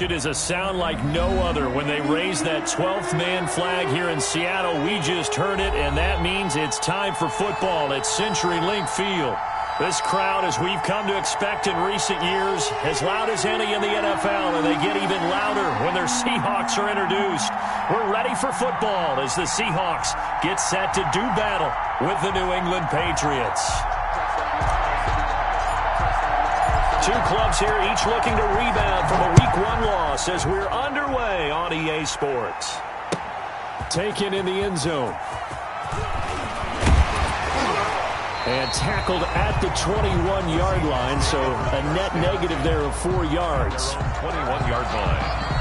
It is a sound like no other when they raise that 12th man flag here in Seattle. We just heard it, and that means it's time for football at CenturyLink Field. This crowd, as we've come to expect in recent years, as loud as any in the NFL, and they get even louder when their Seahawks are introduced. We're ready for football as the Seahawks get set to do battle with the New England Patriots. Two clubs here, each looking to rebound from a Week 1 loss as we're underway on EA Sports. Taken in the end zone. And tackled at the 21-yard line, so a net negative there of 4 yards. 21-yard line.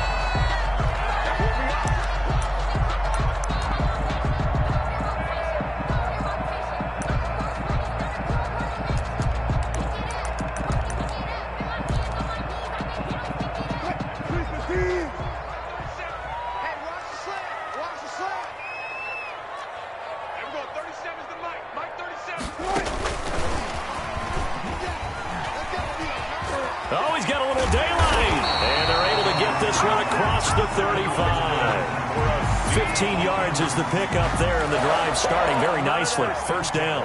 Oh, he's got a little daylight. And they're able to get this one across the 35. 15 yards is the pickup there, and the drive starting very nicely. First down.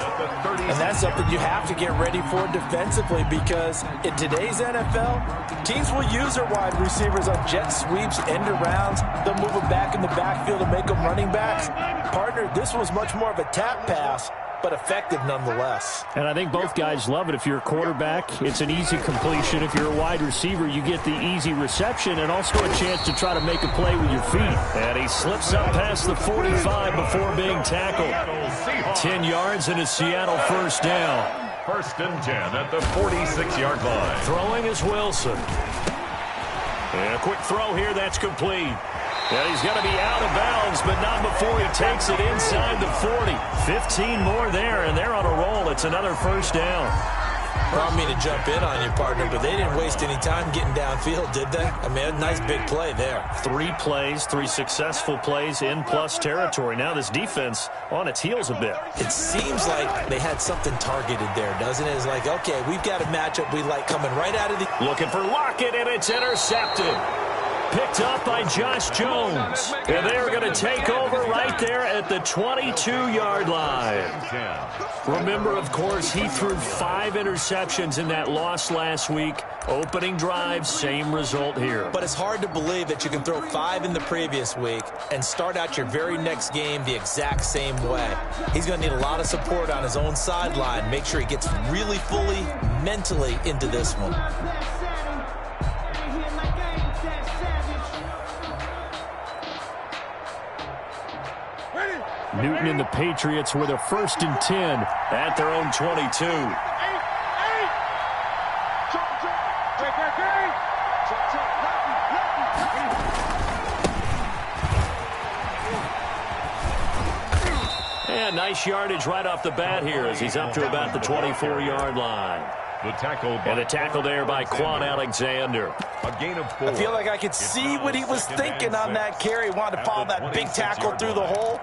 And that's something you have to get ready for defensively, because in today's NFL, teams will use their wide receivers on jet sweeps, end arounds. They'll move them back in the backfield and make them running backs. Partner, this was much more of a tap pass, but effective nonetheless. And I think both guys love it. If you're a quarterback, it's an easy completion. If you're a wide receiver, you get the easy reception and also a chance to try to make a play with your feet. And he slips up past the 45 before being tackled. 10 yards and a Seattle first down. First and 10 at the 46-yard line. Throwing is Wilson. And a quick throw here, that's complete. And he's going to be out of bounds, but not before he takes it inside the 40. 15 more there, and they're on a roll. It's another first down. I don't mean to jump in on you, partner, but they didn't waste any time getting downfield, did they? I mean, a nice big play there. 3 plays, 3 successful plays in plus territory. Now this defense on its heels a bit. It seems like they had something targeted there, doesn't it? It's like, okay, we've got a matchup we like coming right out of the... Looking for Lockett, and it's intercepted. Picked up by Josh Jones. And they're going to take over right there at the 22-yard line. Remember, of course, he threw 5 interceptions in that loss last week. Opening drive, same result here. But it's hard to believe that you can throw 5 in the previous week and start out your very next game the exact same way. He's going to need a lot of support on his own sideline. Make sure he gets really fully, mentally into this one. Newton and the Patriots with a first and 10 at their own 22. And nice yardage right off the bat here as he's up to about the 24-yard line. The tackle and the tackle there by Quan Alexander. A gain of 4. I feel like I could see what he was thinking on that carry. Wanted to follow that big tackle through the hole.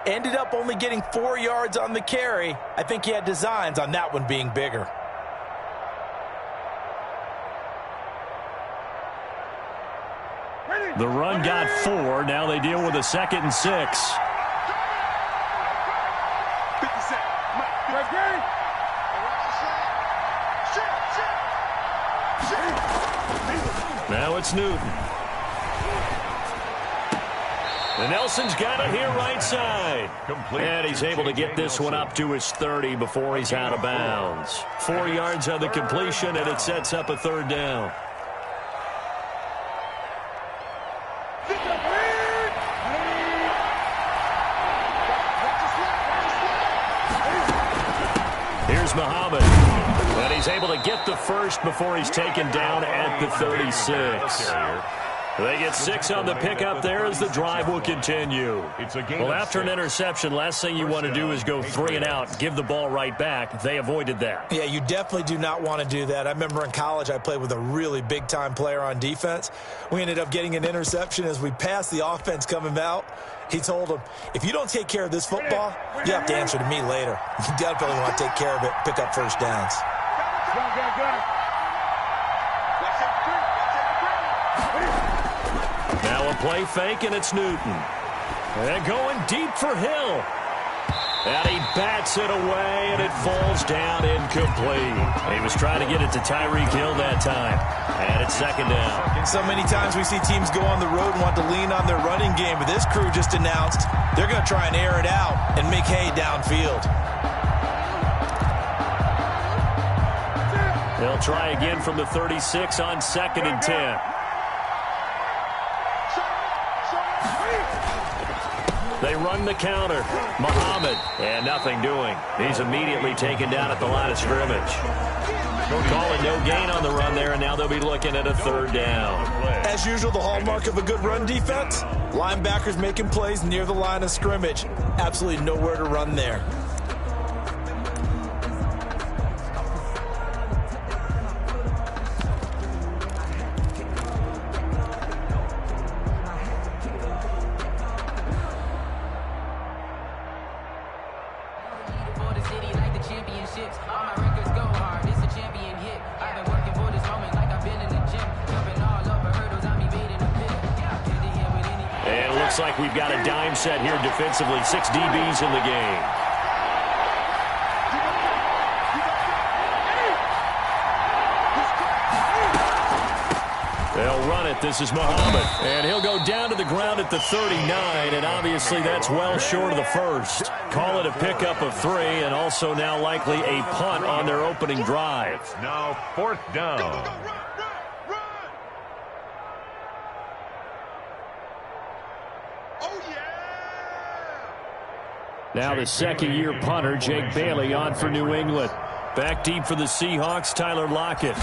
Ended up only getting 4 yards on the carry. I think he had designs on that one being bigger. The run got 4. Now they deal with a 2nd and 6. Now it's Newton. And Nelson's got it here right side. And he's able to get this one up to his 30 before he's out of bounds. 4 yards on the completion, and it sets up a 3rd down. Here's Muhammad. And he's able to get the first before he's taken down at the 36. They get 6 on the pickup there as the drive will continue. Well, after an interception, last thing you want to do is go 3 and out, give the ball right back. They avoided that. Yeah, you definitely do not want to do that. I remember in college I played with a really big-time player on defense. We ended up getting an interception as we passed the offense coming out. He told him, if you don't take care of this football, you have to answer to me later. You definitely want to take care of it, pick up first downs. a play fake, and it's Newton. And going deep for Hill. And he bats it away, and it falls down incomplete. He was trying to get it to Tyreek Hill that time. And it's second down. So many times we see teams go on the road and want to lean on their running game, but this crew just announced they're going to try and air it out and make hay downfield. They'll try again from the 36 on 2nd and 10. They run the counter. Muhammad, and nothing doing. He's immediately taken down at the line of scrimmage. Calling no gain on the run there, and now they'll be looking at a 3rd down. As usual, the hallmark of a good run defense, linebackers making plays near the line of scrimmage. Absolutely nowhere to run there. Looks like we've got a dime set here defensively. 6 DBs in the game. They'll run it. This is Muhammad. And he'll go down to the ground at the 39, and obviously that's well short of the first. Call it a pickup of 3, and also now likely a punt on their opening drive. Now 4th down. Now the second-year punter, Jake Bailey, on for New England. Back deep for the Seahawks, Tyler Lockett.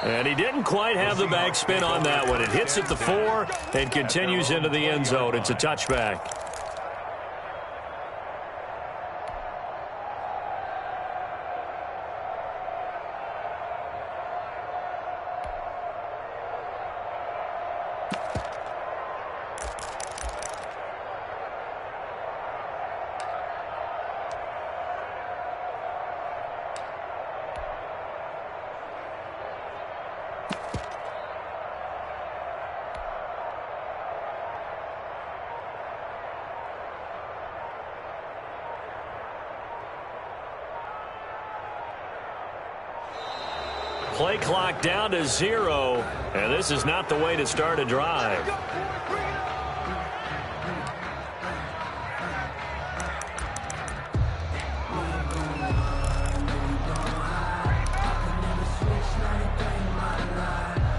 And he didn't quite have the backspin on that one. It hits at the 4 and continues into the end zone. It's a touchback. Play clock down to 0, and this is not the way to start a drive.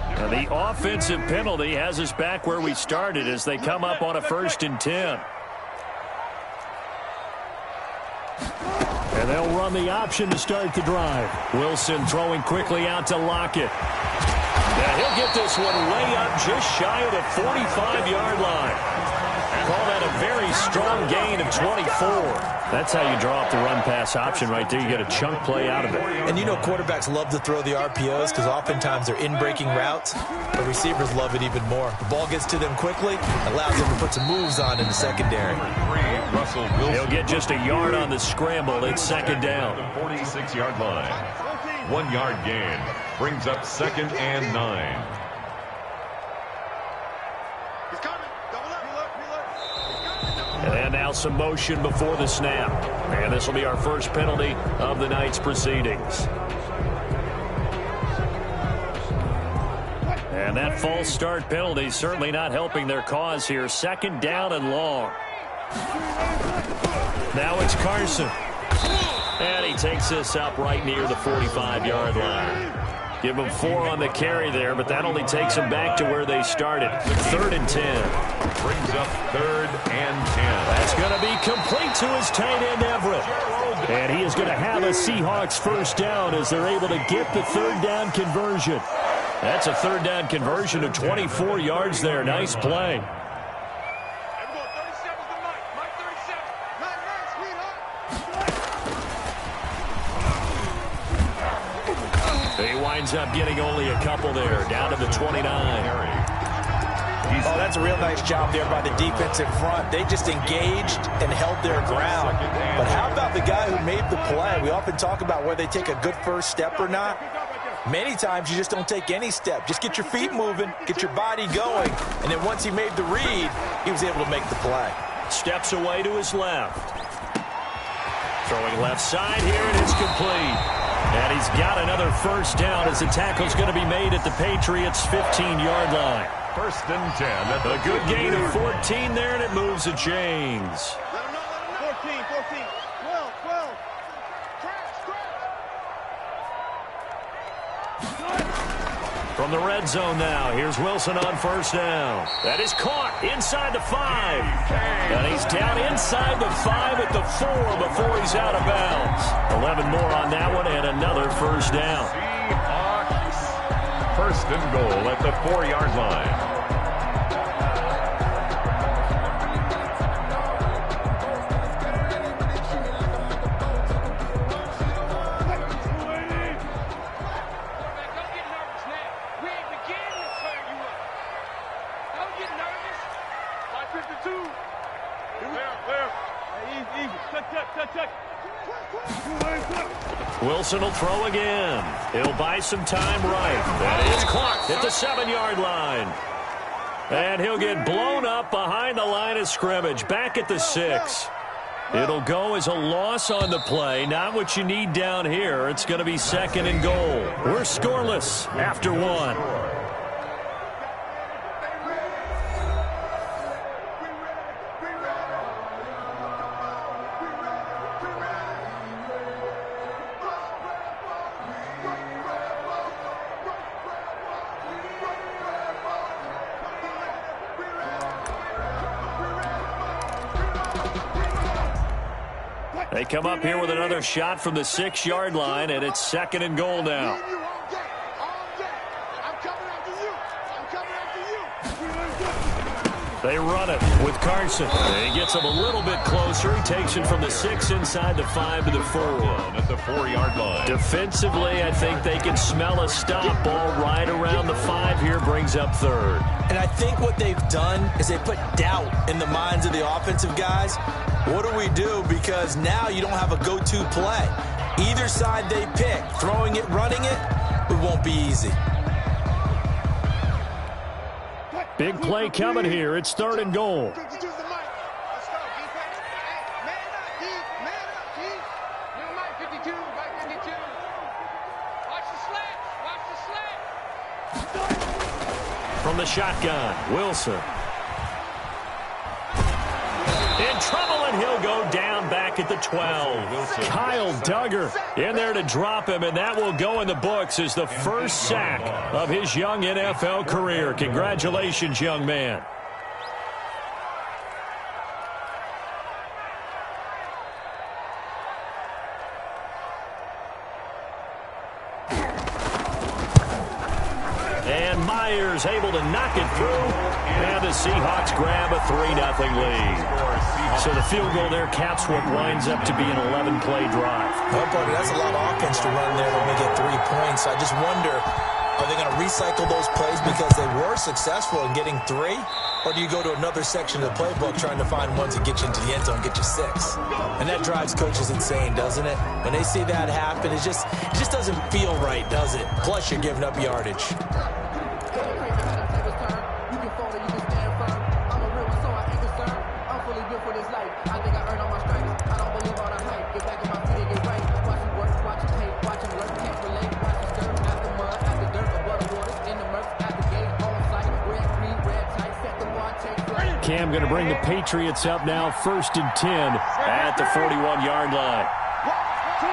Now the offensive penalty has us back where we started as they come up on a 1st and 10. And they'll run the option to start the drive. Wilson throwing quickly out to Lockett. Now he'll get this one way up just shy of the 45-yard line. Call that a very strong gain of 24. That's how you draw up the run-pass option right there. You get a chunk play out of it. And you know quarterbacks love to throw the RPOs because oftentimes they're in-breaking routes. But receivers love it even more. The ball gets to them quickly, allows them to put some moves on in the secondary. He'll get just a yard on the scramble. It's 2nd down. 46-yard line. 1-yard gain. Brings up 2nd and 9. And now some motion before the snap. And this will be our first penalty of the night's proceedings. And that false start penalty certainly not helping their cause here. 2nd down and long. Now it's Carson. And he takes this up right near the 45-yard line. Give them 4 on the carry there, but that only takes them back to where they started. 3rd and 10. Brings up 3rd and 10. That's going to be complete to his tight end, Everett. And he is going to have a Seahawks 1st down as they're able to get the 3rd down conversion. That's a 3rd down conversion of 24 yards there. Nice play. He winds up getting only a couple there, down to the 29. Oh, that's a real nice job there by the defense in front. They just engaged and held their ground. But how about the guy who made the play? We often talk about whether they take a good first step or not. Many times you just don't take any step. Just get your feet moving, get your body going. And then once he made the read, he was able to make the play. Steps away to his left. Throwing left side here, and it's complete. And he's got another first down as the tackle's going to be made at the Patriots' 15-yard line. First and 10. A good gain of 14 there, and it moves the chains. 14, 12, 12. From the red zone now, here's Wilson on first down. That is caught inside the 5. And he's down inside the 5 at the 4 before he's out of bounds. 11 more on that one and another first down. Seahawks. First and goal at the 4-yard line. Wilson will throw again. He'll buy some time right. That is clocked at the 7-yard line. And he'll get blown up behind the line of scrimmage, back at the 6. It'll go as a loss on the play. Not what you need down here. It's going to be second and goal. We're scoreless after 1. They come up here with another shot from the 6-yard line, and it's second and goal now. They run it with Carson. He gets him a little bit closer. He takes it from the 6 inside the 5 to the 4. At the 4-yard line. Defensively, I think they can smell a stop. Ball right around the 5 here, brings up third. And I think what they've done is they put doubt in the minds of the offensive guys. What do we do? Because now you don't have a go-to play. Either side they pick, throwing it, running it, it won't be easy. Big play coming here. It's third and goal. From the shotgun, Wilson. In trouble, and he'll go down back at the 12. Kyle Duggar in there to drop him, and that will go in the books as the first sack of his young NFL career. Congratulations, young man. And Myers able to knock it through, and the Seahawks grab a 3-0 lead. So the field goal there caps what winds up to be an 11-play drive. Well, buddy, that's a lot of offense to run there when we get 3 points. I just wonder, are they going to recycle those plays because they were successful in getting 3? Or do you go to another section of the playbook trying to find ones that get you into the end zone, get you 6? And that drives coaches insane, doesn't it? When they see that happen, it just doesn't feel right, does it? Plus, you're giving up yardage. Cam going to bring the Patriots up now, 1st and 10 at the 41-yard line. 20.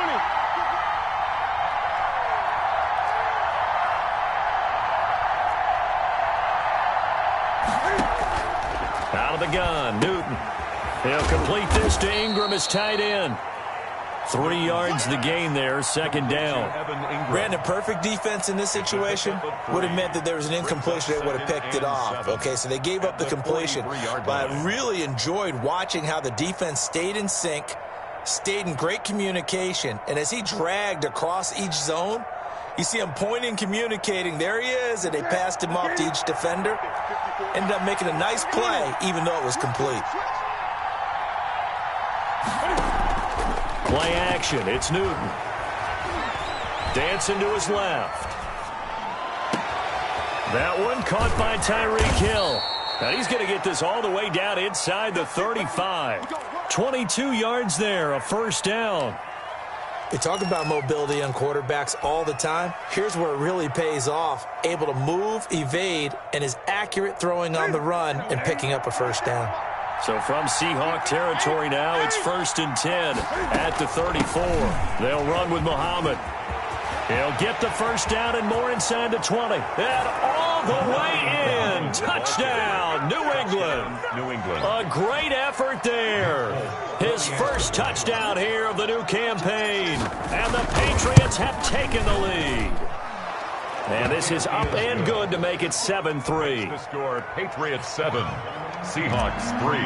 Out of the gun, Newton. He'll complete this to Ingram as tight end. 3 yards the gain there, 2nd down. Brandon, perfect defense in this situation would have meant that there was an incompletion. They would have picked it off. Okay, so they gave up the completion. But I really enjoyed watching how the defense stayed in sync, stayed in great communication, and as he dragged across each zone, You see him pointing, communicating. There he is, and they passed him off to each defender. Ended up making a nice play, even though it was complete. Play action. It's Newton. Dancing to his left. That one caught by Tyreek Hill. And he's going to get this all the way down inside the 35. 22 yards there, a first down. We talk about mobility on quarterbacks all the time. Here's where it really pays off. Able to move, evade, and is accurate throwing on the run and picking up a first down. So from Seahawk territory now, it's 1st and 10 at the 34. They'll run with Muhammad. He'll get the first down and more inside the 20. And all the way in. Touchdown, New England. New England. A great effort there. His first touchdown here of the new campaign. And the Patriots have taken the lead. And this is up and good to make it 7-3. The score, Patriots 7, Seahawks 3.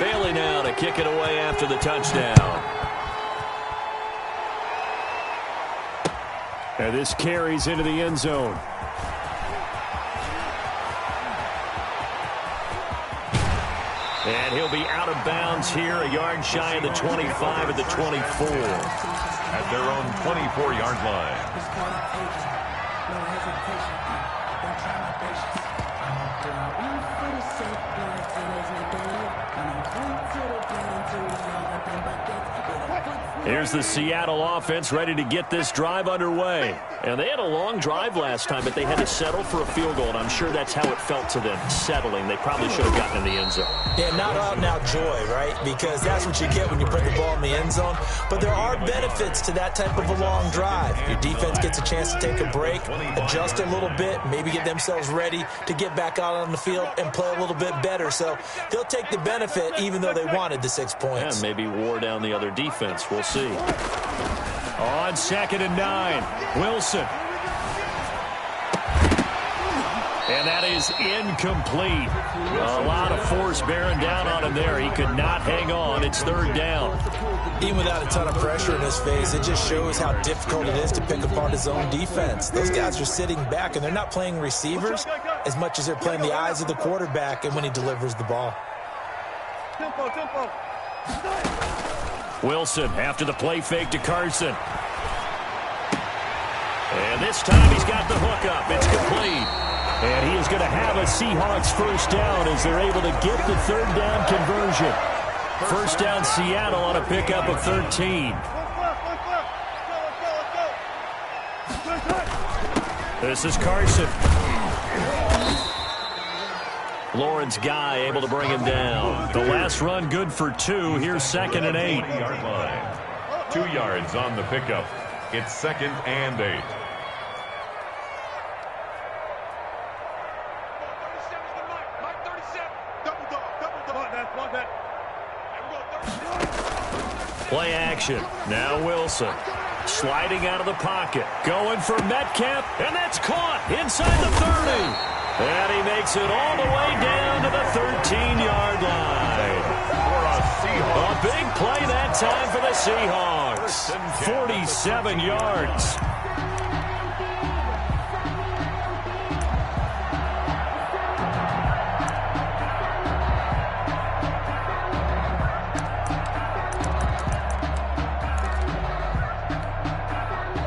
Bailey now to kick it away after the touchdown. And this carries into the end zone. And he'll be out of bounds here, a yard shy of the 25 at the 24. At their own 24-yard line. Here's the Seattle offense ready to get this drive underway. And they had a long drive last time, but they had to settle for a field goal, and I'm sure that's how it felt to them, settling. They probably should have gotten in the end zone. Yeah, not out-and-out joy, right? Because that's what you get when you put the ball in the end zone. But there are benefits to that type of a long drive. Your defense gets a chance to take a break, adjust a little bit, maybe get themselves ready to get back out on the field and play a little bit better. So they'll take the benefit even though they wanted the 6 points. And maybe wore down the other defense. We'll see. On 2nd and 9, Wilson. And that is incomplete. A lot of force bearing down on him there. He could not hang on. It's 3rd down. Even without a ton of pressure in his face, it just shows how difficult it is to pick apart his own defense. Those guys are sitting back, and they're not playing receivers as much as they're playing the eyes of the quarterback and when he delivers the ball. Tempo, tempo. Wilson after the play fake to Carson. And this time he's got the hook up. It's complete. And he is going to have a Seahawks first down as they're able to get the 3rd down conversion. First down Seattle on a pickup of 13. This is Carson. Lawrence Guy able to bring him down. The last run good for 2. Here's 2nd and 8. 20-yard line. 2 yards on the pickup. It's 2nd and 8. Play action. Now Wilson. Sliding out of the pocket. Going for Metcalf. And that's caught inside the 30. And he makes it all the way down to the 13-yard line. A big play that time for the Seahawks. 47 yards.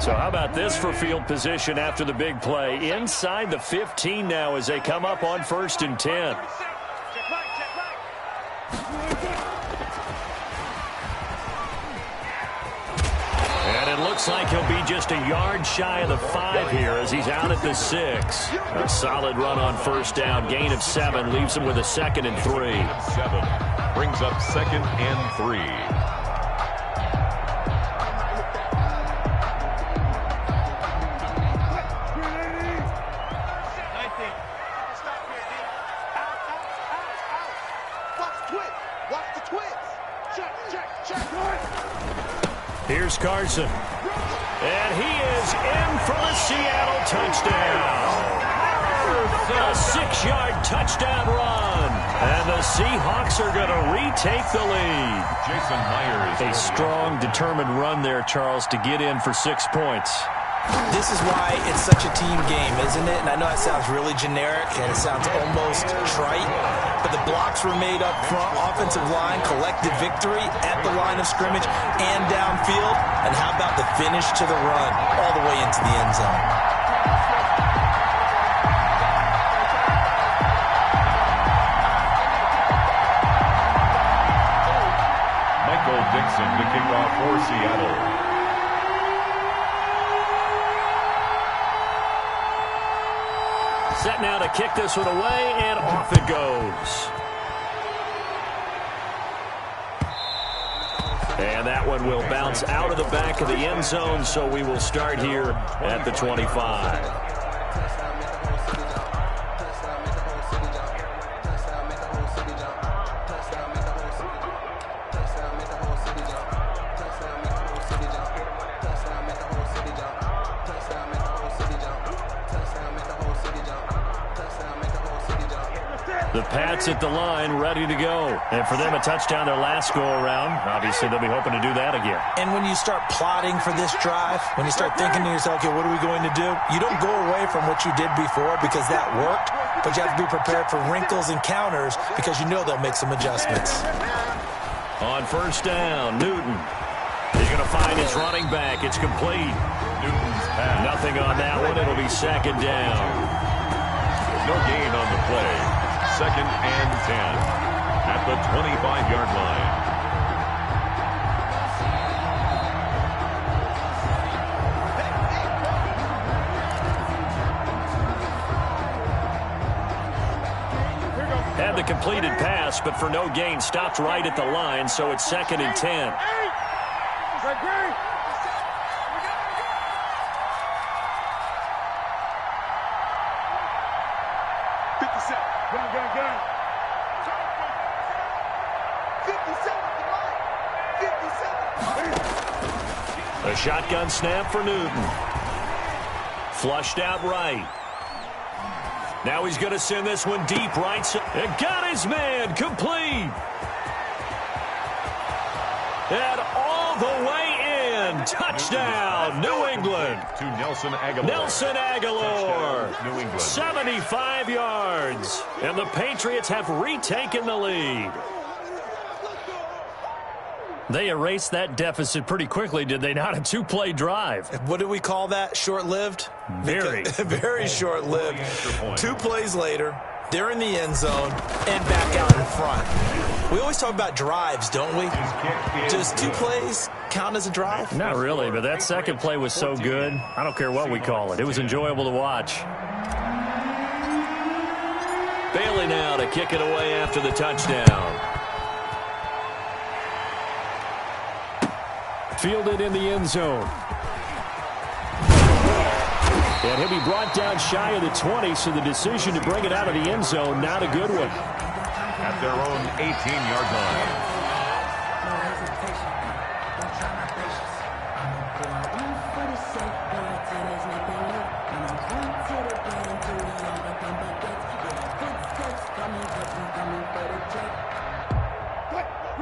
So how about this for field position after the big play? Inside the 15 now as they come up on 1st and 10. And it looks like he'll be just a yard shy of the 5 here as he's out at the 6. A solid run on first down. Gain of 7 leaves him with a 2nd and 3. 7 brings up 2nd and 3. Here's Carson. And he is in for the Seattle touchdown. A 6-yard touchdown run. And the Seahawks are going to retake the lead. Jason Myers. A strong, determined run there, Charles, to get in for 6 points. This is why it's such a team game, isn't it? And I know that sounds really generic and it sounds almost trite, but the blocks were made up front, offensive line, collective victory at the line of scrimmage and downfield. And how about the finish to the run all the way into the end zone? Dixon to kick off for Seattle. Set now to kick this one away, and off it goes. And that one will bounce out of the back of the end zone, so we will start here at the 25. The Pats at the line, ready to go. And for them, a touchdown their last go-around. Obviously, they'll be hoping to do that again. And when you start plotting for this drive, when you start thinking to yourself, okay, what are we going to do? You don't go away from what you did before because that worked, but you have to be prepared for wrinkles and counters because you know they'll make some adjustments. On first down, Newton. He's going to find his running back. It's complete. Newton's pass. Nothing on that one. It'll be second down. No gain on the play. Second and 10 at the 25-yard line. Had the completed pass, but for no gain, stopped right at the line, so it's second and 10. A shotgun snap for Newton. Flushed out right. Now he's going to send this one deep right. And got his man complete. And all the way in. Touchdown, New England. To Nelson Aguilar. Nelson Aguilar. Touchdown, New England. 75 yards. And the Patriots have retaken the lead. They erased that deficit pretty quickly, did they not? A two-play drive. What do we call that? Short-lived? Very. Very short-lived. 2 plays later, they're in the end zone and back out in front. We always talk about drives, don't we? Does 2 plays count as a drive? Not really, but that second play was so good. I don't care what we call it. It was enjoyable to watch. Bailey now to kick it away after the touchdown. Fielded in the end zone. And he'll be brought down shy of the 20, so the decision to bring it out of the end zone, not a good one. At their own 18-yard line.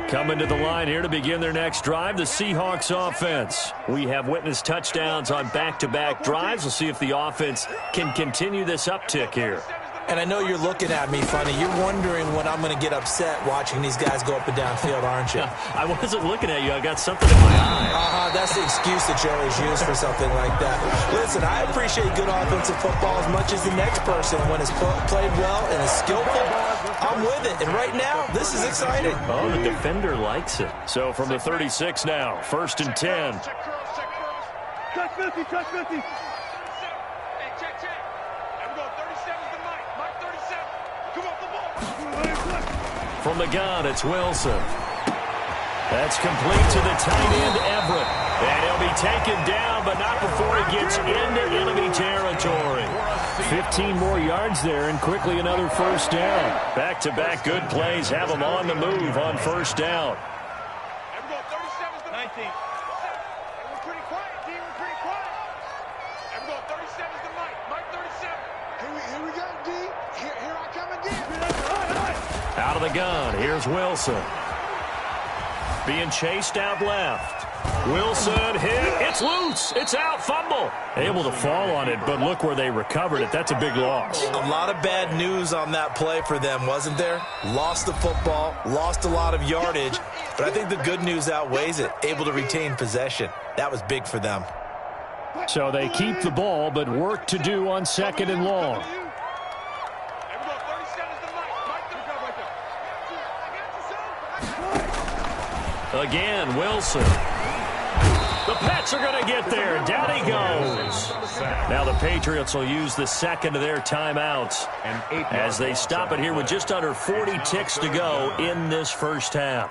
Coming to the line here to begin their next drive, the Seahawks offense. We have witnessed touchdowns on back-to-back drives. We'll see if the offense can continue this uptick here. And I know you're looking at me funny. You're wondering when I'm going to get upset watching these guys go up and down field, aren't you? I wasn't looking at you. I got something in my eye. That's the excuse that you always use for something like that. Listen, I appreciate good offensive football as much as the next person. When it's played well and is skillful, I'm with it. And right now, this is exciting. Oh, the defender likes it. So from the 36 now, first and 10. Touch 50, touch 50. From the gun, it's Wilson. That's complete to the tight end, Everett. And he'll be taken down, but not before he gets into enemy territory. 15 more yards there, and quickly another first down. Back-to-back good plays have him on the move on first down. 19. We're pretty quiet, team. We're pretty quiet. Everyone, 37's the Mike. Mike 37. Here we go, D. Here I come again. Out of the gun, here's Wilson. Being chased out left. Wilson hit. It's loose. It's out. Fumble. Able to fall on it, but look where they recovered it. That's a big loss. A lot of bad news on that play for them, wasn't there? Lost the football, lost a lot of yardage, but I think the good news outweighs it. Able to retain possession. That was big for them. So they keep the ball, but work to do on 2nd and long. Again, Wilson. The Pats are going to get there. Down he goes. Now the Patriots will use the second of their timeouts as they stop it here with just under 40 ticks to go in this first half.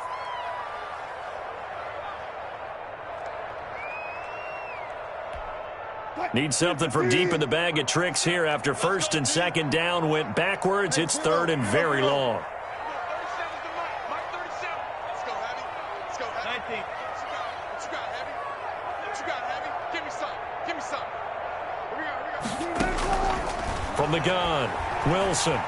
Need something from deep in the bag of tricks here after 1st and 2nd down went backwards. It's 3rd and very long. From the gun, Wilson.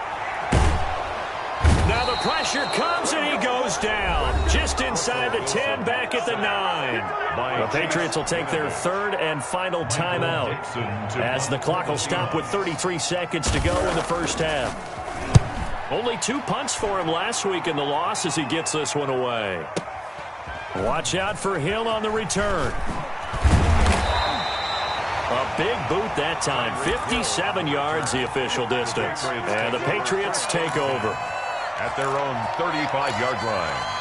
Now the pressure comes and he goes down. Just inside the 10, back at the 9. The Patriots will take their 3rd and final timeout as the clock will stop with 33 seconds to go in the first half. Only 2 punts for him last week in the loss as he gets this one away. Watch out for Hill on the return. A big boot that time. 57 yards the official distance. And the Patriots take over at their own 35-yard line.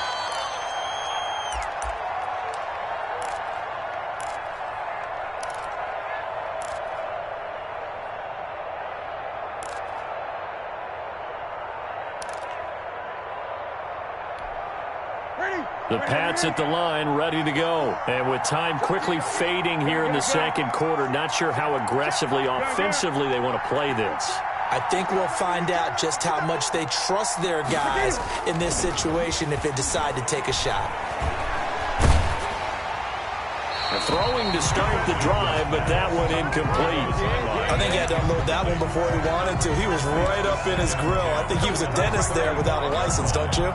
The Pats at the line, ready to go. And with time quickly fading here in the 2nd quarter, not sure how aggressively, offensively they want to play this. I think we'll find out just how much they trust their guys in this situation if they decide to take a shot. Throwing to start the drive, but that one incomplete. I think he had to unload that one before he wanted to. He was right up in his grill. I think he was a dentist there without a license, don't you?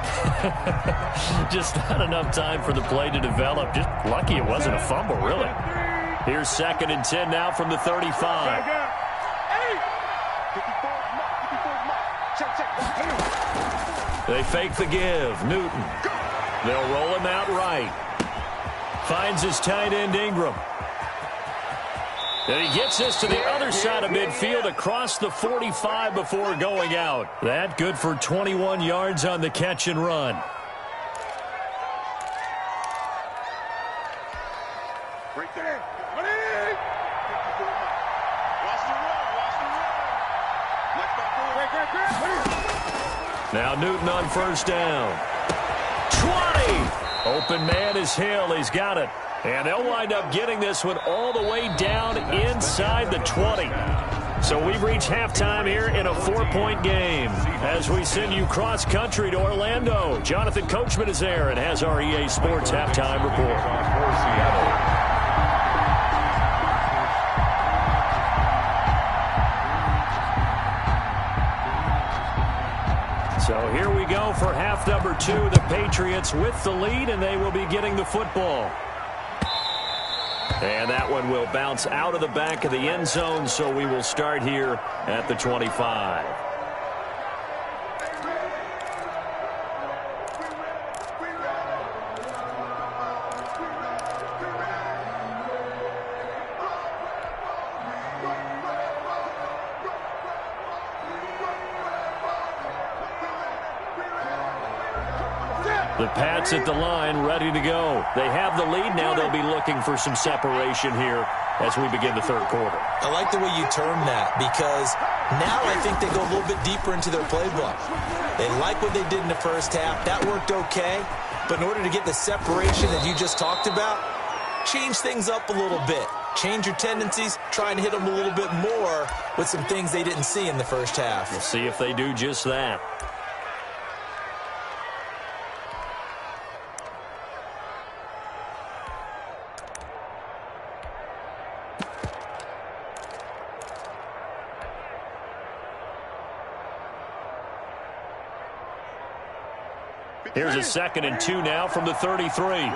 Just not enough time for the play to develop. Just lucky it wasn't a fumble, really. Here's 2nd and 10 now from the 35. They fake the give. Newton. They'll roll him out right. Finds his tight end Ingram. And he gets this to the other side of midfield across the 45 before going out. That good for 21 yards on the catch and run. Right there. Now Newton on 1st down. 20! Open man is Hill. He's got it. And they'll wind up getting this one all the way down inside the 20. So we've reached halftime here in a 4-point game. As we send you cross-country to Orlando, Jonathan Coachman is there and has our EA Sports halftime report. So here we go for half number 2. The Patriots with the lead, and they will be getting the football. And that one will bounce out of the back of the end zone, so we will start here at the 25. The Pats at the line, ready to go. They have the lead now. They'll be looking for some separation here as we begin the 3rd quarter. I like the way you term that because now I think they go a little bit deeper into their playbook. They like what they did in the first half. That worked okay. But in order to get the separation that you just talked about, change things up a little bit. Change your tendencies. Try and hit them a little bit more with some things they didn't see in the first half. We'll see if they do just that. Here's a 2nd and 2 now from the 33.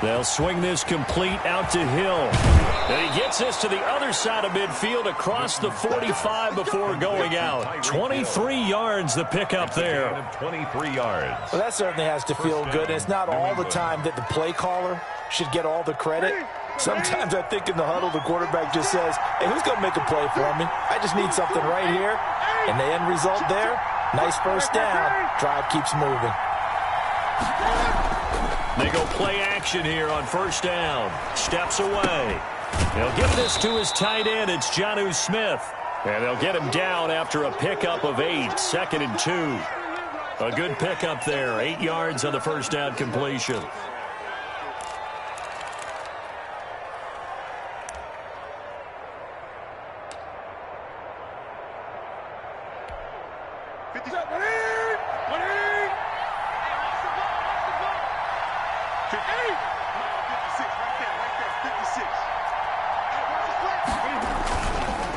They'll swing this complete out to Hill. And he gets this to the other side of midfield across the 45 before going out. 23 yards the pickup there. 23 yards. Well, that certainly has to feel good. And it's not all the time that the play caller should get all the credit. Sometimes I think in the huddle, the quarterback just says, hey, who's going to make a play for me? I just need something right here. And the end result there, nice first down. Drive keeps moving. They go play action here on first down. Steps away. They'll give this to his tight end. It's Jonnu Smith. And they'll get him down after a pickup of 8. 2nd and 2. A good pickup there. 8 yards on the first down completion.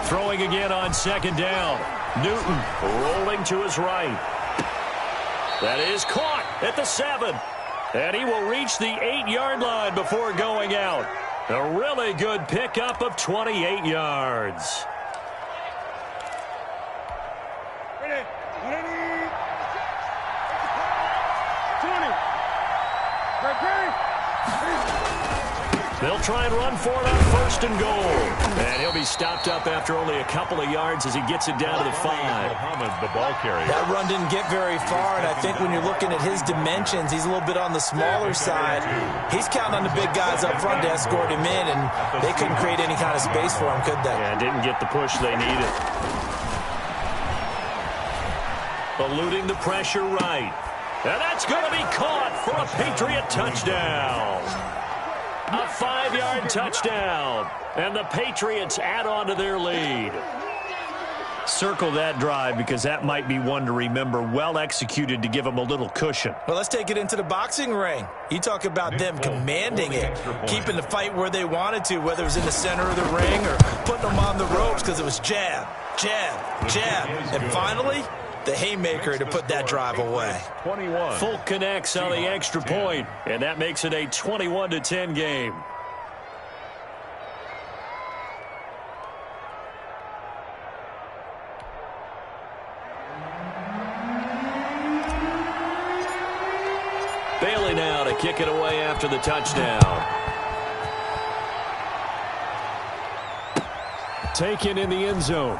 Throwing again on 2nd down. Newton rolling to his right. That is caught at the 7. And he will reach the 8-yard line before going out. A really good pickup of 28 yards. They'll try and run for it on 1st and goal. And he'll be stopped up after only a couple of yards as he gets it down to the 5. The ball carrier. That run didn't get very far, and I think when you're looking at his dimensions, he's a little bit on the smaller side. He's counting on the big guys up front to escort him in, and they couldn't create any kind of space for him, could they? Yeah, didn't get the push they needed. Eluding the pressure right. And that's going to be caught for a Patriot touchdown. A 5-yard touchdown. And the Patriots add on to their lead. Circle that drive because that might be one to remember. Well executed to give them a little cushion. Well, let's take it into the boxing ring. You talk about them commanding it, keeping the fight where they wanted to, whether it was in the center of the ring or putting them on the ropes because it was jab, jab, jab. And finally, the haymaker to put that drive away. 21. Fulk connects on the extra point, and that makes it a 21-10 game. Bailey now to kick it away after the touchdown. Taken in the end zone.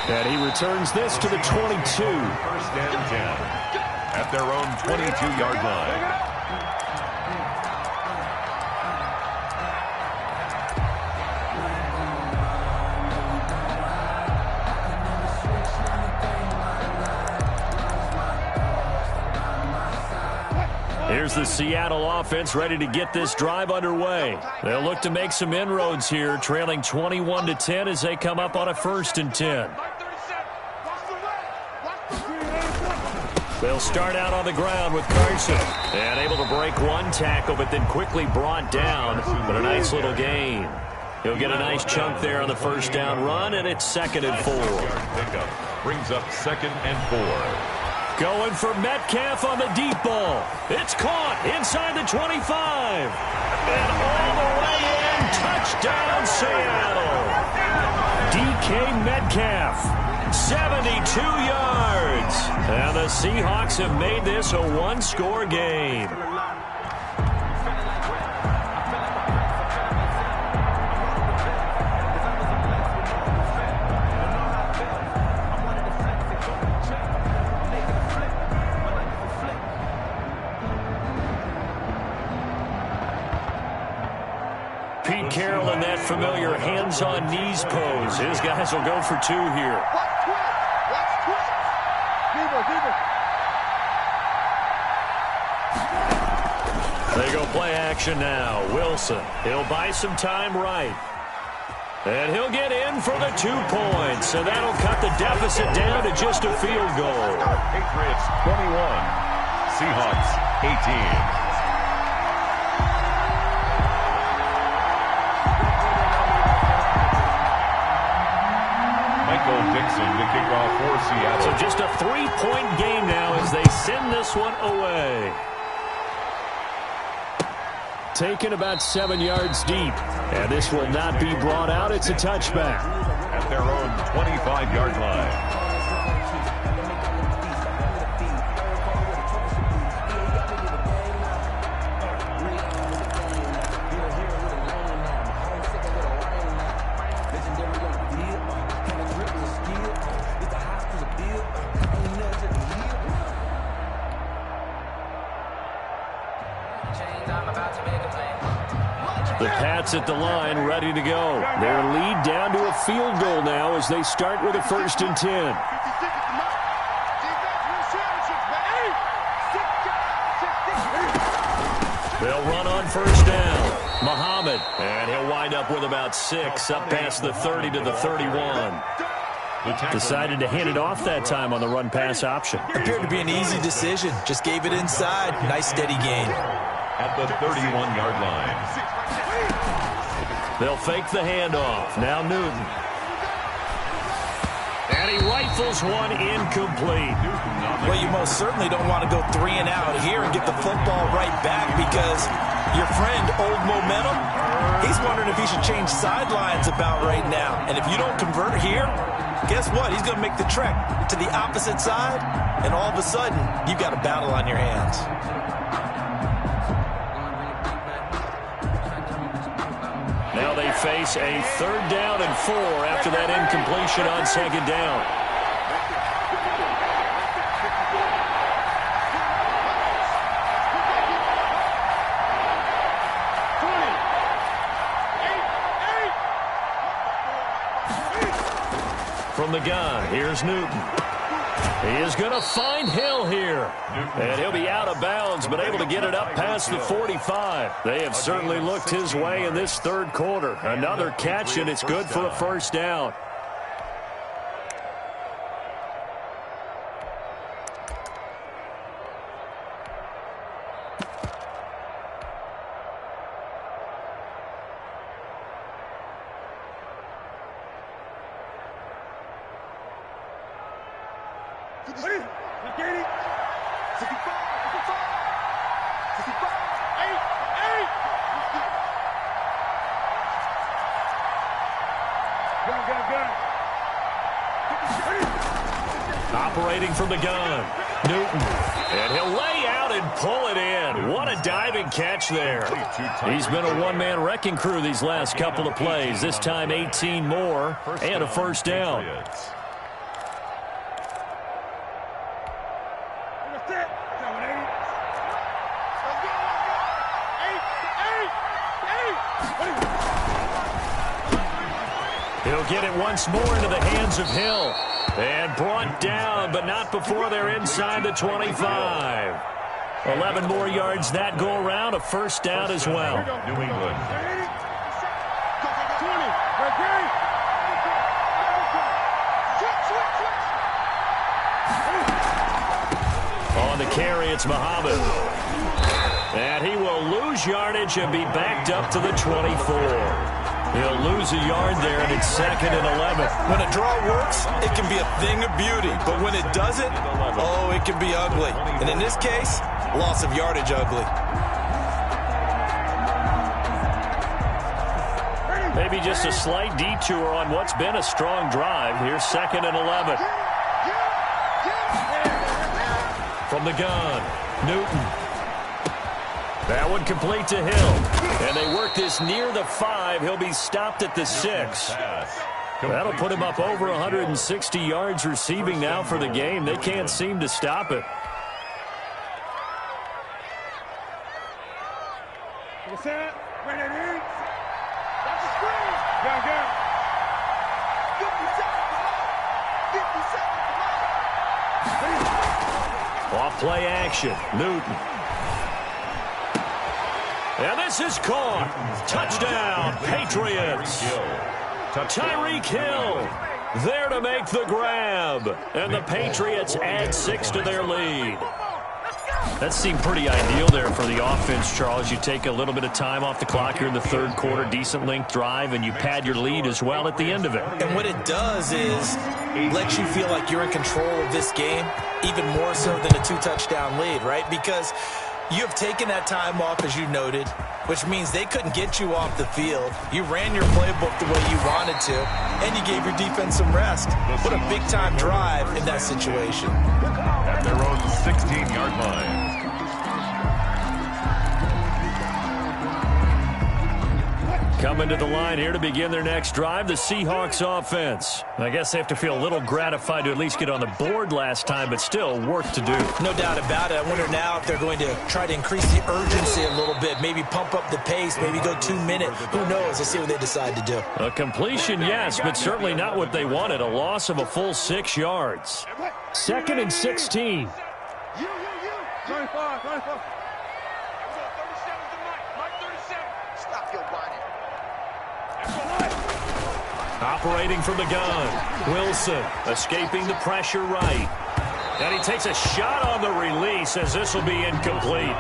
And he returns this to the 22. 1st and 10 at their own 22-yard line. Here's the Seattle offense ready to get this drive underway. They'll look to make some inroads here, trailing 21-10 as they come up on a 1st and 10. They'll start out on the ground with Carson. And able to break one tackle, but then quickly brought down. But a nice little gain. He'll get a nice chunk there on the 1st down run, and it's 2nd and 4. Pickup brings up 2nd and 4. Going for Metcalf on the deep ball. It's caught inside the 25. And all the way in. Touchdown, Seattle. DK Metcalf. 72 yards. And the Seahawks have made this a one-score game. Pete Carroll in that familiar hands-on knees pose. His guys will go for 2 here. They go play action now. Wilson, he'll buy some time right. And he'll get in for the 2 points. And that'll cut the deficit down to just a field goal. Patriots 21, Seahawks 18. Dixon to kick off for Seattle. So just a 3-point game now as they send this one away. taken about 7 yards deep. And this will not be brought out. It's a touchback. At their own 25-yard line. The Pats at the line, ready to go. Their lead down to a field goal now as they start with a 1st and 10. They'll run on 1st down. Muhammad, and he'll wind up with about 6, up past the 30 to the 31. Decided to hand it off that time on the run-pass option. Appeared to be an easy decision. Just gave it inside. Nice steady gain. At the 31-yard line. They'll fake the handoff. Now Newton. And he rifles one incomplete. Well, you most certainly don't want to go 3 and out here and get the football right back because your friend, Old Momentum, he's wondering if he should change sidelines about right now. And if you don't convert here, guess what? He's going to make the trek to the opposite side, and all of a sudden, you've got a battle on your hands. Now they face a 3rd down and 4 after that incompletion on 2nd down. From the gun, here's Newton. He is going to find Hill here. And he'll be out of bounds, but able to get it up past the 45. They have certainly looked his way in this 3rd quarter. Another catch, and it's good for a 1st down. Operating from the gun, Newton. And he'll lay out and pull it in. What a diving catch there. He's been a one-man wrecking crew these last couple of plays. This time 18 more and a 1st down. He'll get it once more into the hands of Hill. And brought down, but not before they're inside the 25. 11 more yards that go around, a 1st down as well. New England. On the carry, it's Muhammad. And he will lose yardage and be backed up to the 24. He'll lose a yard there, and it's 2nd and 11. When a draw works, it can be a thing of beauty. But when it doesn't, oh, it can be ugly. And in this case, loss of yardage ugly. Maybe just a slight detour on what's been a strong drive. Here's 2nd and 11. From the gun, Newton. That one complete to Hill. And they work this near the 5. He'll be stopped at the 6. That'll put him up over 160 yards receiving now for the game. They can't seem to stop it. Off play action, Newton. And this is caught. Touchdown, Patriots. Tyreek Hill there to make the grab. And the Patriots add 6 to their lead. That seemed pretty ideal there for the offense, Charles. You take a little bit of time off the clock here in the 3rd quarter, decent length drive, and you pad your lead as well at the end of it. And what it does is lets you feel like you're in control of this game, even more so than a 2-touchdown lead, right? Because You have taken that time off, as you noted, which means they couldn't get you off the field. You ran your playbook the way you wanted to, and you gave your defense some rest. What a big-time drive in that situation. At their own 16-yard line. Coming to the line here to begin their next drive, the Seahawks offense. I guess they have to feel a little gratified to at least get on the board last time, but still work to do. No doubt about it. I wonder now if they're going to try to increase the urgency a little bit, maybe pump up the pace, maybe go 2 minutes. Who knows? Let's see what they decide to do. A completion, yes, but certainly not what they wanted. A loss of a full 6 yards. 2nd and 16. 25. Stop your whining. Operating from the gun. Wilson escaping the pressure right. And he takes a shot on the release as this will be incomplete.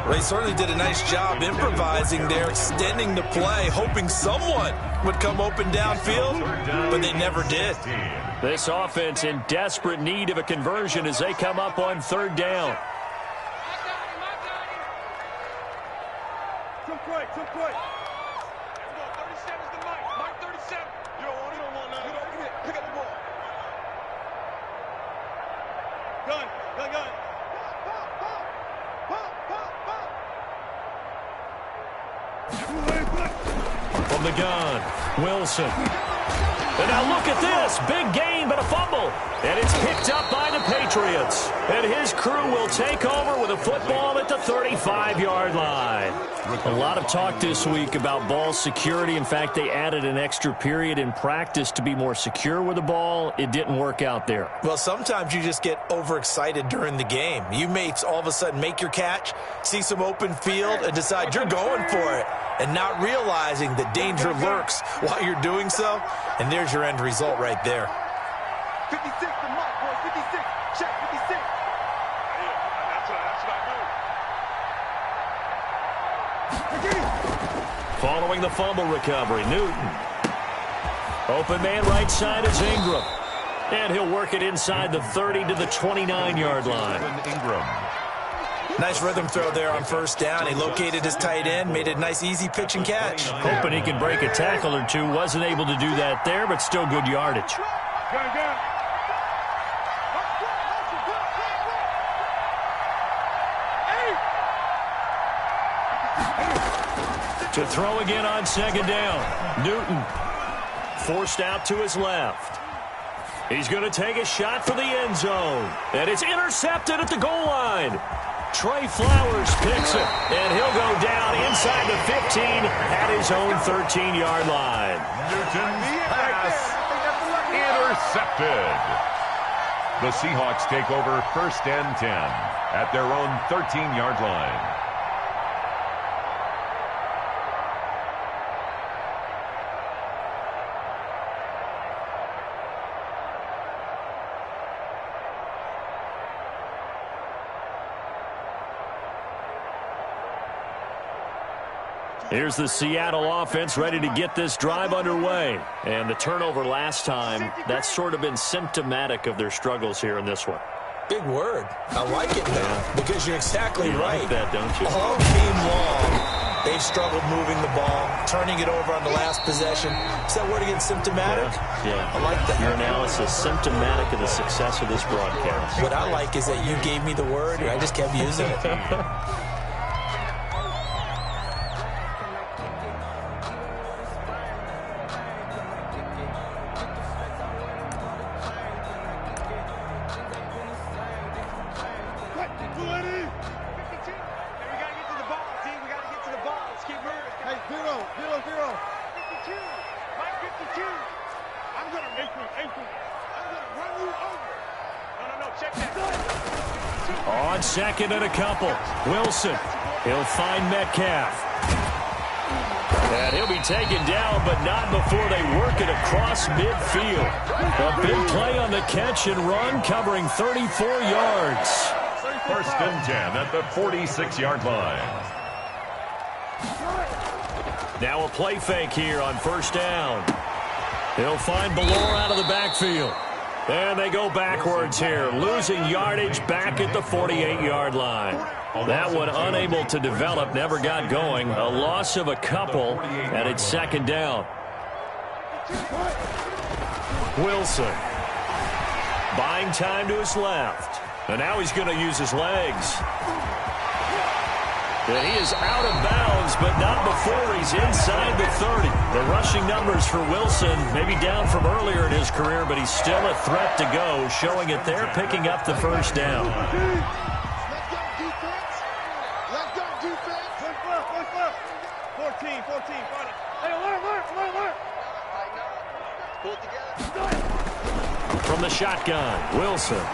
They certainly did a nice job improvising there, extending the play, hoping someone would come open downfield, but they never did. This offense in desperate need of a conversion as they come up on 3rd down. Too quick. 37's the mic. Mike 37. You don't want none. Pick up the ball. Gun. From the gun, Wilson. And now look at this. Big gain, but a fumble. And it's picked up by the Patriots. And his crew will take over with a football at the 35-yard line. A lot of talk this week about ball security. In fact, they added an extra period in practice to be more secure with the ball. It didn't work out there. Well, sometimes you just get overexcited during the game. You may all of a sudden make your catch, see some open field, and decide you're going for it, and not realizing that danger lurks while you're doing so. And there's your end result right there. 56 the mic, boy. 56. Check 56. That's what I do. Following the fumble recovery, Newton. Open man right side is Ingram. And he'll work it inside the 30 to the 29-yard line. Ingram. Nice rhythm throw there on 1st down. He located his tight end, made a nice easy pitch and catch. Hoping he could break a tackle or two. Wasn't able to do that there, but still good yardage. Gun. To throw again on 2nd down. Newton forced out to his left. He's going to take a shot for the end zone. And it's intercepted at the goal line. Trey Flowers picks it, and he'll go down inside the 15 at his own 13-yard line. Newton's pass intercepted. The Seahawks take over 1st and 10 at their own 13-yard line. Here's the Seattle offense ready to get this drive underway. And the turnover last time, that's sort of been symptomatic of their struggles here in this one. Big word. I like it now because you're exactly right. Like that, don't you? All game long, they've struggled moving the ball, turning it over on the last possession. Is that word again, symptomatic? Yeah. I like that. Your analysis, symptomatic of the success of this broadcast. What I like is that you gave me the word, and I just kept using it. On 2nd and a couple, Wilson. He'll find Metcalf. And he'll be taken down, but not before they work it across midfield. A big play on the catch and run, covering 34 yards. 1st and 10 at the 46-yard line. Now a play fake here on 1st down. He'll find Ballore out of the backfield. And they go backwards here, losing yardage back at the 48-yard line. That one unable to develop, never got going. A loss of a couple, and it's second down. Wilson buying time to his left. And now he's going to use his legs. And he is out of bounds, but not before he's inside the 30. The rushing numbers for Wilson maybe down from earlier in his career, but he's still a threat to go, showing it there, picking up the first down. Let's go, defense. Let's go, defense. 14. Hey, alert. Pull it together. From the shotgun, Wilson.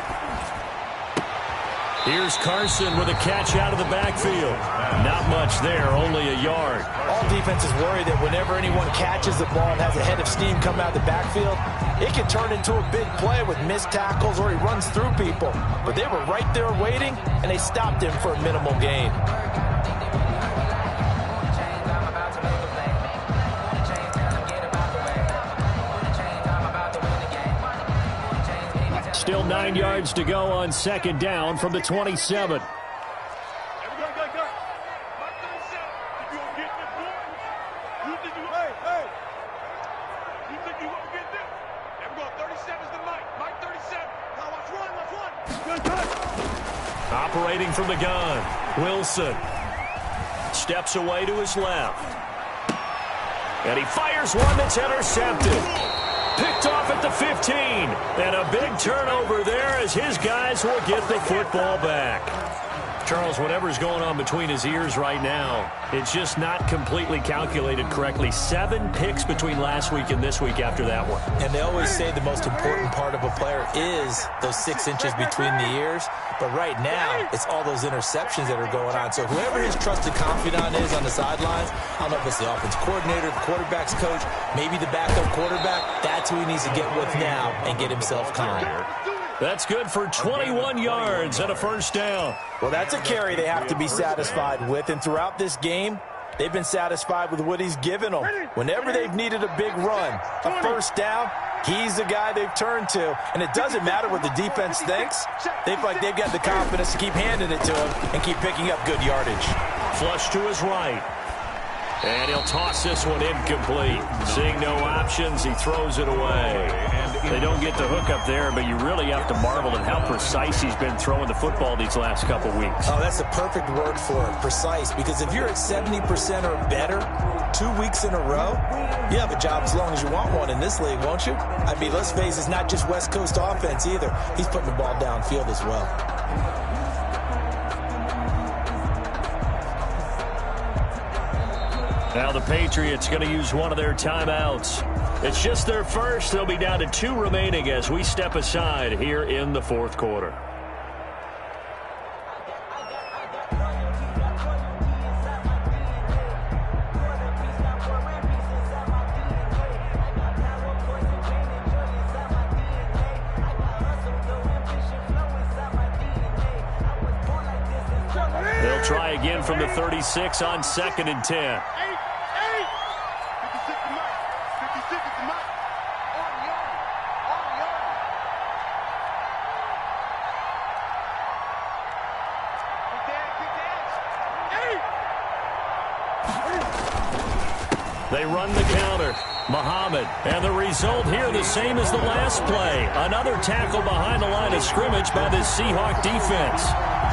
Here's Carson with a catch out of the backfield. Not much there, only a yard. All defenses worry that whenever anyone catches the ball and has a head of steam come out of the backfield, it can turn into a big play with missed tackles or he runs through people. But they were right there waiting, and they stopped him for a minimal gain. Still 9 yards to go on second down from the 27. Operating from the gun, Wilson steps away to his left. And he fires one that's intercepted. Picked off at the 15. And a big turnover there as his guys will get the football back. Charles, whatever's going on between his ears right now, it's just not completely calculated correctly. 7 picks between last week and this week after that one. And they always say the most important part of a player is those 6 inches between the ears. But right now, it's all those interceptions that are going on. So whoever his trusted confidant is on the sidelines, I don't know if it's the offense coordinator, the quarterback's coach, maybe the backup quarterback, that's who he needs to get with now and get himself calm. That's good for 21 yards and a first down. Well, that's a carry they have to be satisfied with. And throughout this game, they've been satisfied with what he's given them. Whenever they've needed a big run, a first down, he's the guy they've turned to. And it doesn't matter what the defense thinks. They feel like they've got the confidence to keep handing it to him and keep picking up good yardage. Flush to his right. And he'll toss this one incomplete. Seeing no options, he throws it away. They don't get the hook up there, but you really have to marvel at how precise he's been throwing the football these last couple weeks. Oh, that's the perfect word for it, precise. Because if you're at 70% or better 2 weeks in a row, you have a job as long as you want one in this league, won't you? I mean, let's face it, it's not just West Coast offense either. He's putting the ball downfield as well. Now the Patriots going to use one of their timeouts. It's just their first. They'll be down to 2 remaining as we step aside here in the fourth quarter. They'll try again from the 36 on 2nd and 10. They run the counter. Muhammad. And the result here the same as the last play. Another tackle behind the line of scrimmage by this Seahawk defense.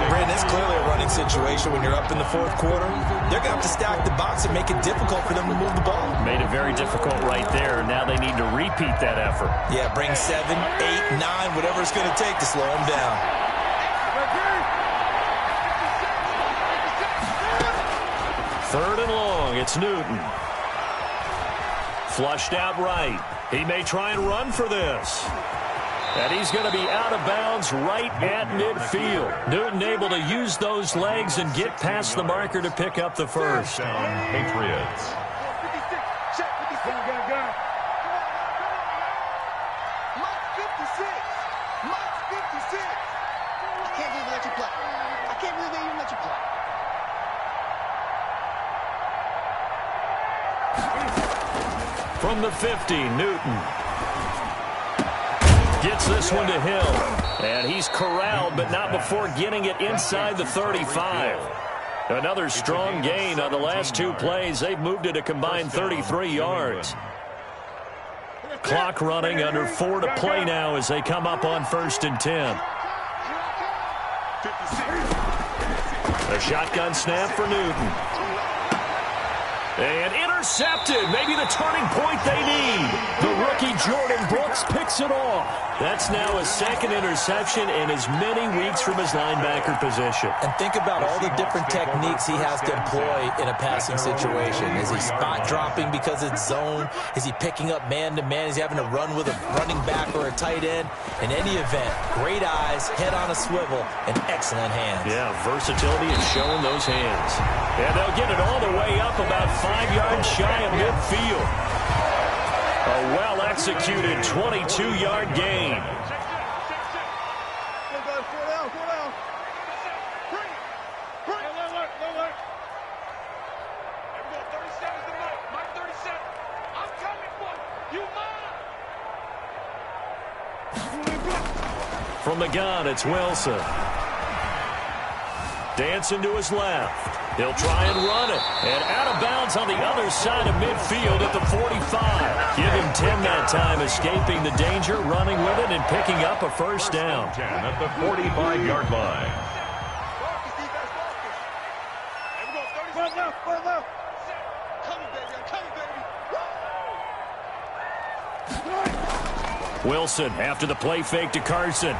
Brandon, it's clearly a running situation when you're up in the fourth quarter. They're going to have to stack the box and make it difficult for them to move the ball. Made it very difficult right there. Now they need to repeat that effort. Yeah, bring 7, 8, 9, whatever it's going to take to slow them down. Third and long. It's Newton. Flushed out right. He may try and run for this. And he's going to be out of bounds right at midfield. Newton able to use those legs and get past the marker to pick up the first. Down, Patriots. From the 50, Newton. Gets this one to Hill. And he's corralled, but not before getting it inside the 35. Another strong gain on the last two plays. They've moved it a combined 33 yards. Clock running, under 4 to play now as they come up on 1st and 10. A shotgun snap for Newton. And intercepted. Maybe the turning point they need. The rookie Jordan Brooks picks it off. That's now a second interception in as many weeks from his linebacker position. And think about all the different techniques he has to employ in a passing situation. Is he spot dropping because it's zone? Is he picking up man-to-man? Is he having to run with a running back or a tight end? In any event, great eyes, head on a swivel, and excellent hands. Yeah, versatility and showing those hands. And they'll get it all the way up about 5 yards shy of midfield. A well-executed 22-yard gain. From the gun, it's Wilson. Dancing to his left. He'll try and run it. And out of bounds on the other side of midfield at the 45. Give him 10 that time, escaping the danger, running with it, and picking up a first down. 10 at the 45-yard line. Wilson after the play fake to Carson.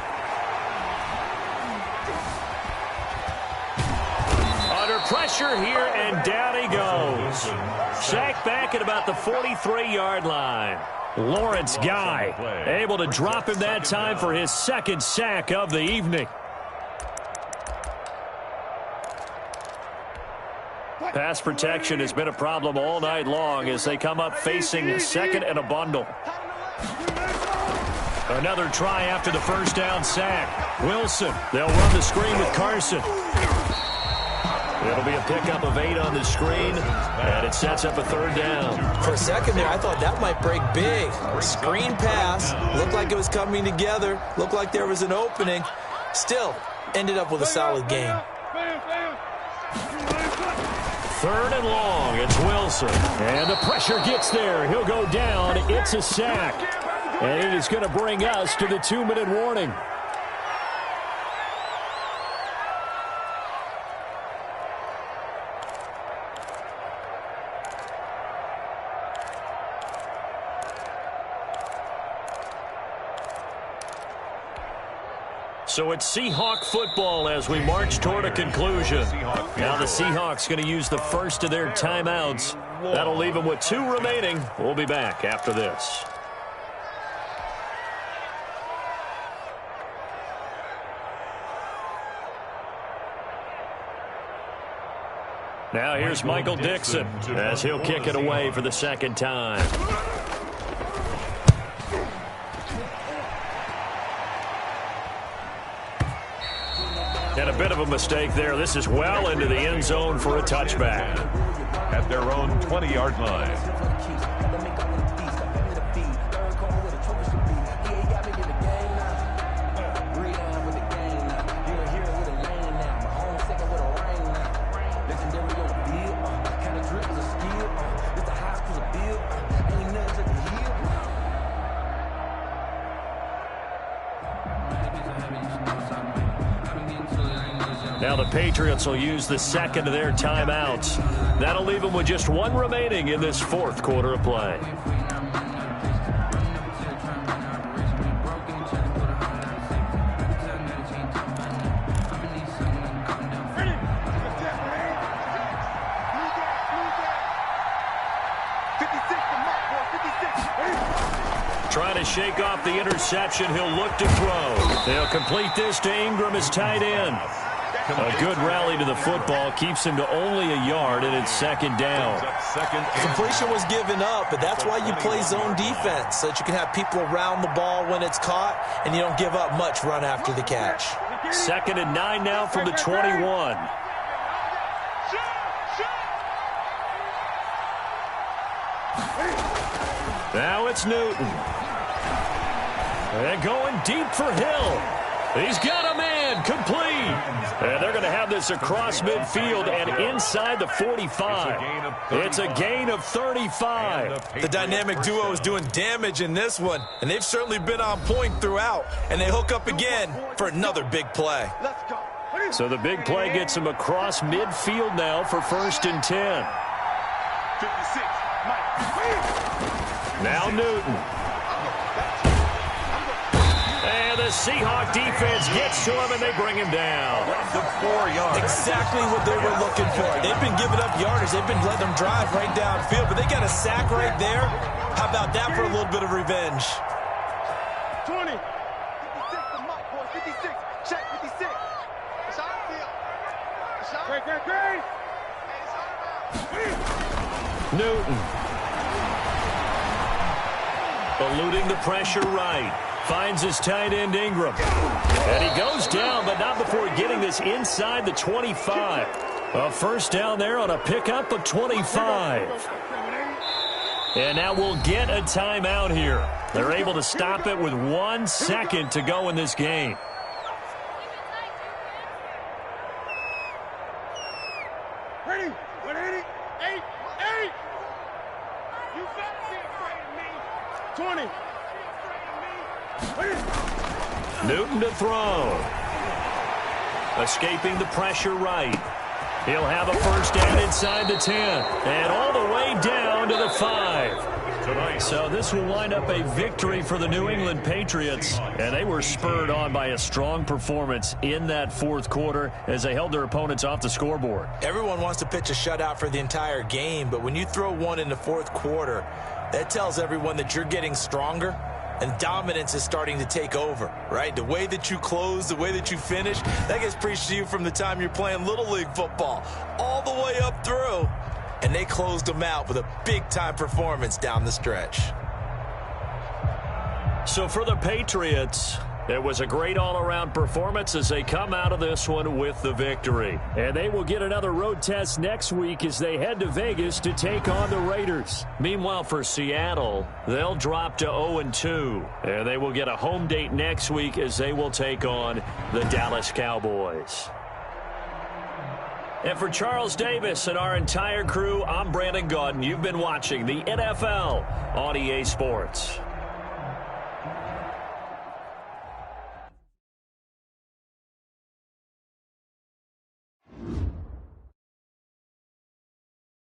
Pressure here, and down he goes. Sacked back at about the 43-yard line. Lawrence Guy able to drop him that time for his second sack of the evening. Pass protection has been a problem all night long as they come up facing second and a bundle. Another try after the first down sack. Wilson, they'll run the screen with Carson. It'll be a pickup of 8 on the screen, and it sets up a third down. For a second there, I thought that might break big. Screen pass, looked like it was coming together, looked like there was an opening. Still, ended up with a solid gain. Third and long, it's Wilson. And the pressure gets there. He'll go down. It's a sack. And it is going to bring us to the 2-minute warning. So it's Seahawk football as we march toward a conclusion. Now the Seahawks going to use the first of their timeouts. That'll leave them with 2 remaining. We'll be back after this. Now here's Michael Dixon as he'll kick it away for the second time. And a bit of a mistake there. This is well into the end zone for a touchback. At their own 20-yard line. Now the Patriots will use the second of their timeouts. That'll leave them with just 1 remaining in this 4th quarter of play. Trying to shake off the interception. He'll look to throw. They'll complete this to Ingram as tight end. A good rally to the football keeps him to only a yard, and it's second down. Completion was given up, but that's why you play zone defense, so that you can have people around the ball when it's caught, and you don't give up much run after the catch. 2nd and 9 now from the 21. Now it's Newton. And going deep for Hill. He's got a man, complete. And they're going to have this across midfield and inside the 45. It's a gain of 35. The dynamic duo is doing damage in this one, and they've certainly been on point throughout. And they hook up again for another big play. So the big play gets him across midfield now for 1st and 10. 56, Now Newton. And the Seahawk defense gets to him, and they bring him down. The 4 yards. Exactly what they were looking for. They've been giving up yardage. They've been letting them drive right downfield, but they got a sack right there. How about that for a little bit of revenge? 20. 56 to Mike, boy. 56. Check 56. It's out of field. It's out. Great. Newton. Eluding the pressure right. Finds his tight end Ingram. And he goes down, but not before getting this inside the 25. A first down there on a pickup of 25. And now we'll get a timeout here. They're able to stop it with 1 second to go in this game. Ready? 180. 8. You better be afraid of me. 20. Newton to throw. Escaping the pressure right. He'll have a first down inside the 10. And all the way down to the 5. So this will wind up a victory for the New England Patriots. And they were spurred on by a strong performance in that 4th quarter as they held their opponents off the scoreboard. Everyone wants to pitch a shutout for the entire game, but when you throw one in the 4th quarter, that tells everyone that you're getting stronger. And dominance is starting to take over, right? The way that you close, the way that you finish, that gets preached to you from the time you're playing Little League football all the way up through. And they closed them out with a big-time performance down the stretch. So for the Patriots, it was a great all-around performance as they come out of this one with the victory. And they will get another road test next week as they head to Vegas to take on the Raiders. Meanwhile, for Seattle, they'll drop to 0-2. And they will get a home date next week as they will take on the Dallas Cowboys. And for Charles Davis and our entire crew, I'm Brandon Gaudin. You've been watching the NFL on EA Sports.